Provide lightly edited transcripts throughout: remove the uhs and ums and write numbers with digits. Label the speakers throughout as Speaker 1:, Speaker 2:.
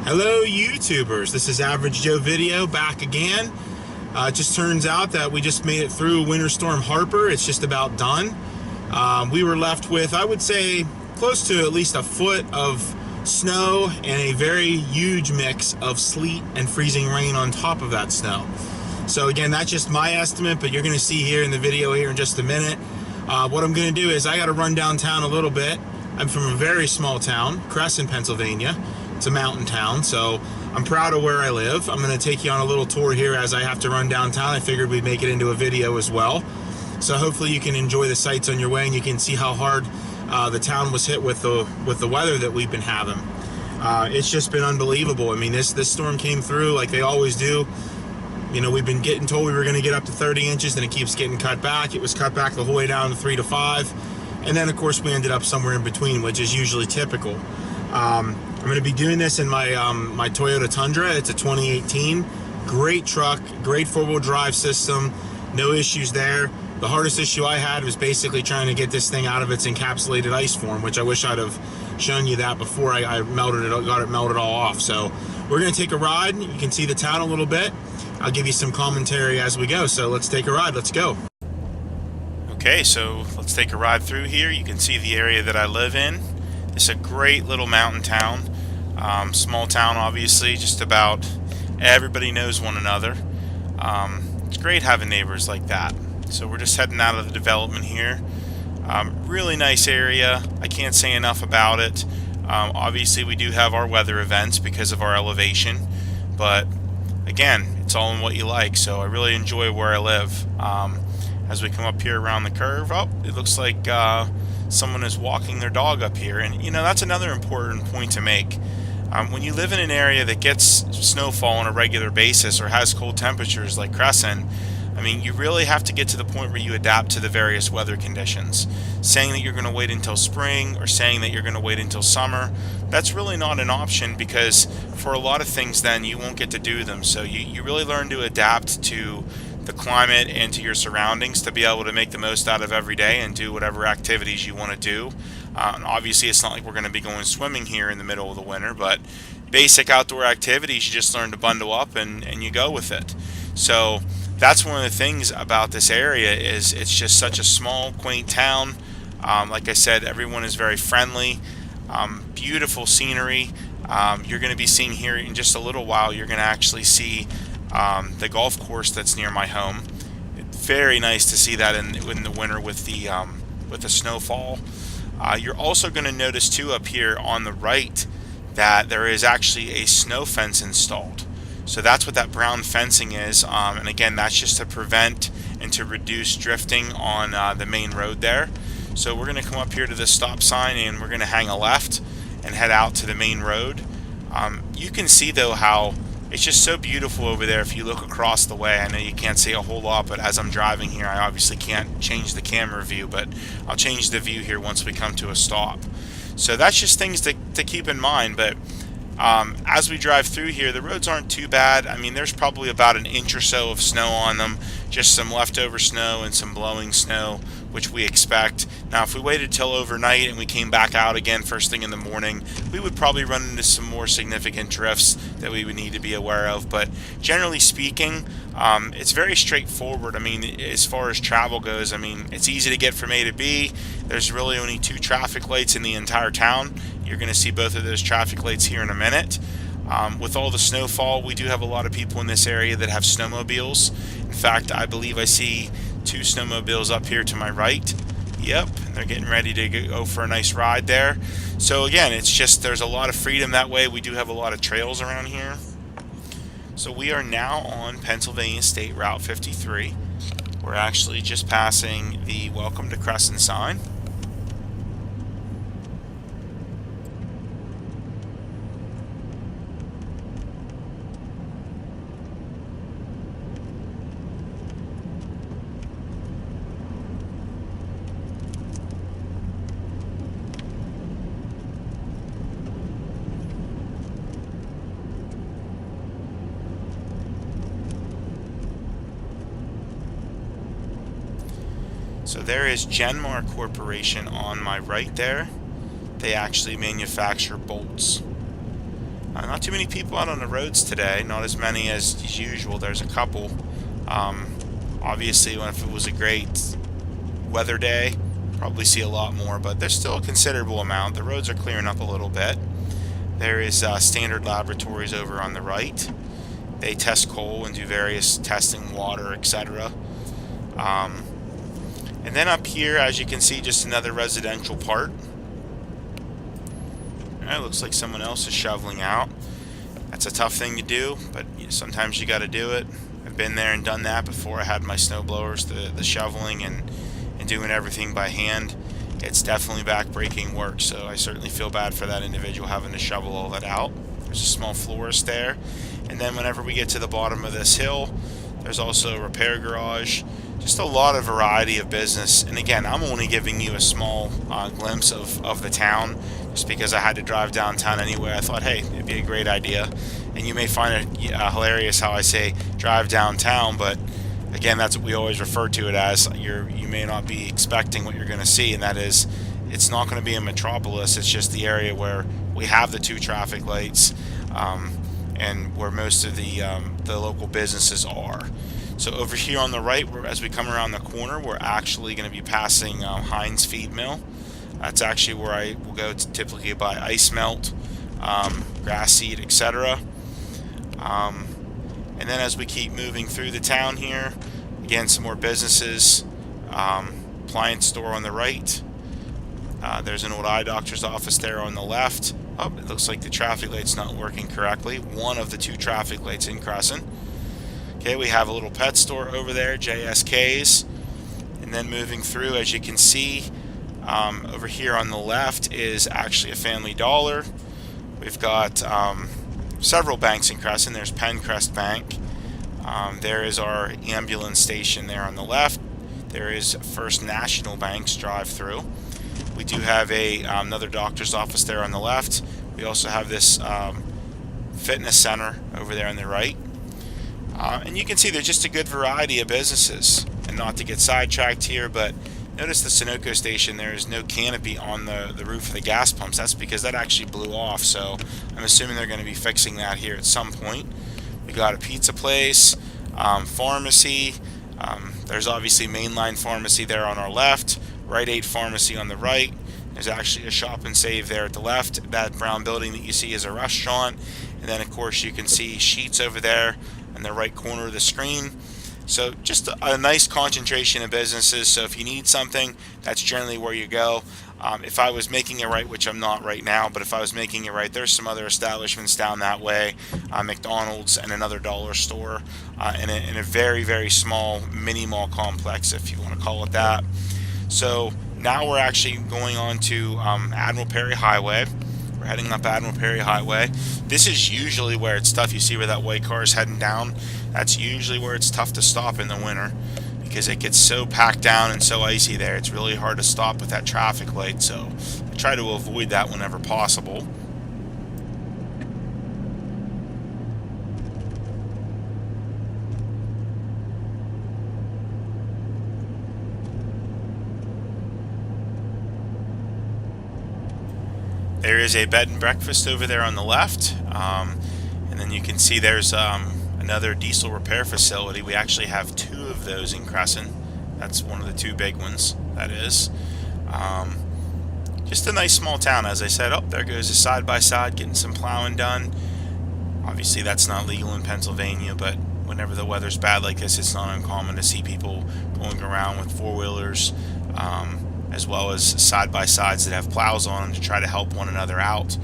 Speaker 1: Hello YouTubers, this is Average Joe Video back again. It just turns out that we just made it through Winter Storm Harper. It's just about done. We were left with, I would say, close to at least a foot of snow and a very huge mix of sleet and freezing rain on top of that snow. So again, that's just my estimate, but you're going to see here in the video here in just a minute. What I'm going to do is I got to run downtown a little bit. I'm from a very small town, Cresson, Pennsylvania. It's a mountain town, so I'm proud of where I live. I'm going to take you on a little tour here as I have to run downtown. I figured we'd make it into a video as well. So hopefully you can enjoy the sights on your way and you can see how hard the town was hit with the weather that we've been having. It's just been unbelievable. I mean, this storm came through like they always do. You know, we've been getting told we were going to get up to 30 inches, and it keeps getting cut back. It was cut back the whole way down to 3 to 5. And then, of course, we ended up somewhere in between, which is usually typical. I'm going to be doing this in my my Toyota Tundra. It's a 2018. Great truck, great four-wheel drive system. No issues there. The hardest issue I had was basically trying to get this thing out of its encapsulated ice form, which I wish I'd have shown you that before I melted it, got it melted all off. So we're going to take a ride. You can see the town a little bit. I'll give you some commentary as we go. So let's take a ride. Let's go. Okay, so let's take a ride through here. You can see the area that I live in. It's a great little mountain town. Small town, obviously. Just about everybody knows one another. It's great having neighbors like that. So we're just heading out of the development here. Really nice area. I can't say enough about it. Obviously, we do have our weather events because of our elevation. But again, it's all in what you like. So I really enjoy where I live. As we come up here around the curve, oh, it looks like someone is walking their dog up here. And, you know, that's another important point to make. When you live in an area that gets snowfall on a regular basis or has cold temperatures like Cresson, I mean, you really have to get to the point where you adapt to the various weather conditions. Saying that you're going to wait until spring or saying that you're going to wait until summer, that's really not an option, because for a lot of things then you won't get to do them. So you really learn to adapt to the climate and to your surroundings to be able to make the most out of every day and do whatever activities you want to do. And obviously, it's not like we're going to be going swimming here in the middle of the winter, but basic outdoor activities, you just learn to bundle up and you go with it. So that's one of the things about this area, is it's just such a small, quaint town. Like I said, everyone is very friendly. Beautiful scenery. You're going to be seeing here in just a little while, you're going to actually see the golf course that's near my home. It's very nice to see that in the winter with the snowfall. You're also going to notice too up here on the right that there is actually a snow fence installed. So that's what that brown fencing is, and again, that's just to prevent and to reduce drifting on the main road there. So we're going to come up here to this stop sign and we're going to hang a left and head out to the main road. You can see though how it's just so beautiful over there if you look across the way. I know you can't see a whole lot, but as I'm driving here, I obviously can't change the camera view, but I'll change the view here once we come to a stop. So that's just things to keep in mind. But as we drive through here, the roads aren't too bad. I mean, there's probably about an inch or so of snow on them, just some leftover snow and some blowing snow, which we expect. Now, if we waited till overnight and we came back out again first thing in the morning, we would probably run into some more significant drifts that we would need to be aware of. But generally speaking, it's very straightforward. I mean, as far as travel goes, I mean, it's easy to get from A to B. There's really only 2 traffic lights in the entire town. You're going to see both of those traffic lights here in a minute. With all the snowfall, we do have a lot of people in this area that have snowmobiles. In fact, I believe I see 2 snowmobiles up here to my right. Yep, they're getting ready to go for a nice ride there. So again, it's just there's a lot of freedom that way. We do have a lot of trails around here. So we are now on Pennsylvania State Route 53. We're actually just passing the Welcome to Cresson sign. So there is Genmar Corporation on my right there. They actually manufacture bolts.
Speaker 2: Not too many people out on the roads today, not as many as usual. There's a couple. Obviously, if it was a great weather day, probably see a lot more, but there's still a considerable amount. The roads are clearing up a little bit. There is Standard Laboratories over on the right. They test coal and do various testing, water, etc. And then up here, as you can see, just another residential part. It looks like someone else is shoveling out. That's a tough thing to do, but sometimes you got to do it. I've been there and done that before. I had my snow blowers, the shoveling and doing everything by hand. It's definitely back-breaking work, so I certainly feel bad for that individual having to shovel all that out. There's a small florist there, and then whenever we get to the bottom of this hill, there's also a repair garage. Just a lot of variety of business, and again, I'm only giving you a small glimpse of the town, just because I had to drive downtown anyway. I thought, hey, it'd be a great idea, and you may find it hilarious how I say drive downtown, but again, that's what we always refer to it as. You may not be expecting what you're going to see, and that is, it's not going to be a metropolis. It's just the area where we have the 2 traffic lights, and where most of the local businesses are. So over here on the right, as we come around the corner, we're actually going to be passing Heinz Feed Mill. That's actually where I will go to typically buy ice melt, grass seed, etc. And then as we keep moving through the town here, again, some more businesses. Appliance store on the right. There's an old eye doctor's office there on the left. Oh, it looks like the traffic light's not working correctly. One of the 2 traffic lights in Cresson. Okay, we have a little pet store over there, JSK's. And then moving through, as you can see, over here on the left is actually a Family Dollar. We've got several banks in Cresson. There's Pencrest Bank. There is our ambulance station there on the left. There is First National Bank's drive-through. We do have another doctor's office there on the left. We also have this fitness center over there on the right. And you can see there's just a good variety of businesses. And not to get sidetracked here, but notice the Sunoco station, there is no canopy on the roof of the gas pumps. That's because that actually blew off, so I'm assuming they're going to be fixing that here at some point. We got a pizza place, pharmacy. There's obviously Mainline Pharmacy there on our left, Rite Aid Pharmacy on the right. There's actually a Shop and Save there at the left. That brown building that you see is a restaurant. And then, of course, you can see Sheets over there in the right corner of the screen. So just a nice concentration of businesses. So if you need something, that's generally where you go. If I was making it right, which I'm not right now, but if I was making it right, there's some other establishments down that way, McDonald's and another dollar store, in a very, very small mini mall complex, if you want to call it that. So now we're actually going on to Admiral Perry Highway. We're heading up Admiral Perry Highway. This is usually where it's tough. You see where that white car is heading down? That's usually where it's tough to stop in the winter, because it gets so packed down and so icy there. It's really hard to stop with that traffic light, so I try to avoid that whenever possible. There is a bed and breakfast over there on the left, and then you can see there's another diesel repair facility. We actually have 2 of those in Cresson. That's one of the 2 big ones, that is. Just a nice small town, as I said. Oh, there goes a side-by-side getting some plowing done. Obviously that's not legal in Pennsylvania, but whenever the weather's bad like this, it's not uncommon to see people going around with 4-wheelers, as well as side-by-sides that have plows on them to try to help one another out.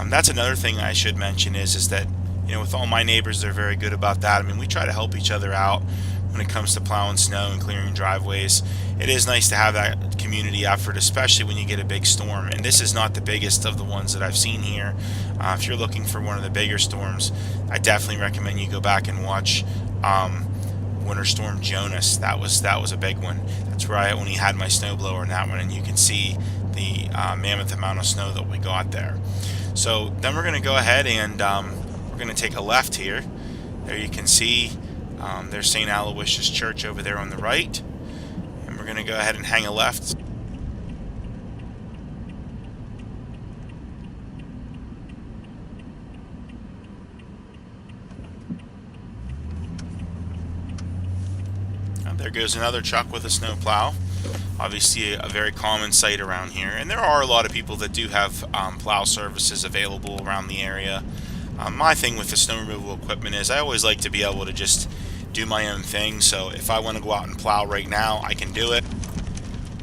Speaker 2: That's another thing I should mention is that, you know, with all my neighbors, they're very good about that. I mean, we try to help each other out when it comes to plowing snow and clearing driveways. It is nice to have that community effort, especially when you get a big storm. And this is not the biggest of the ones that I've seen here. If you're looking for one of the bigger storms, I definitely recommend you go back and watch Winter Storm Jonas. That was a big one. That's where I only had my snowblower in that one, and you can see the mammoth amount of snow that we got there. So then we're going to go ahead and we're going to take a left here. There you can see there's St. Aloysius Church over there on the right, and we're going to go ahead and hang a left. There goes another truck with a snowplow. Obviously a very common sight around here, and there are a lot of people that do have plow services available around the area. My thing with the snow removal equipment is I always like to be able to just do my own thing, so if I want to go out and plow right now, I can do it.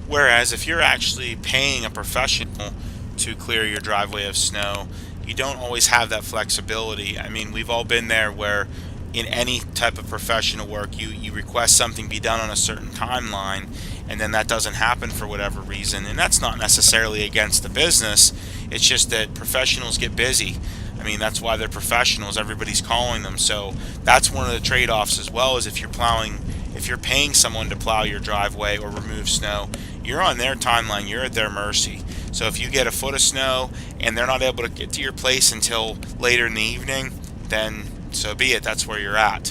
Speaker 2: Whereas if you're actually paying a professional to clear your driveway of snow, you don't always have that flexibility. I mean, we've all been there where in any type of professional work, you request something be done on a certain timeline, and then that doesn't happen for whatever reason. And that's not necessarily against the business, it's just that professionals get busy. I mean, that's why they're professionals, everybody's calling them. So that's one of the trade-offs as well, is if you're paying someone to plow your driveway or remove snow, you're on their timeline, you're at their mercy. So if you get a foot of snow and they're not able to get to your place until later in the evening, then so be it, that's where you're at.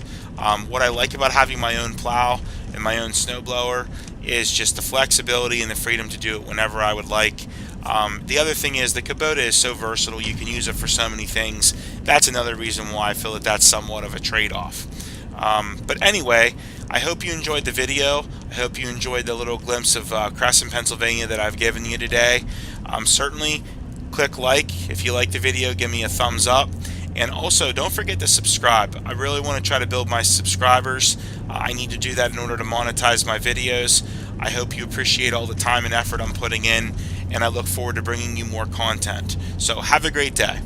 Speaker 2: What I like about having my own plow and my own snowblower is just the flexibility and the freedom to do it whenever I would like. The other thing is the Kubota is so versatile, you can use it for so many things. That's another reason why I feel that that's somewhat of a trade-off. But anyway, I hope you enjoyed the video. I hope you enjoyed the little glimpse of Cresson, Pennsylvania that I've given you today. Certainly click like if you like the video, give me a thumbs up. And also, don't forget to subscribe. I really want to try to build my subscribers. I need to do that in order to monetize my videos. I hope you appreciate all the time and effort I'm putting in, and I look forward to bringing you more content. So have a great day.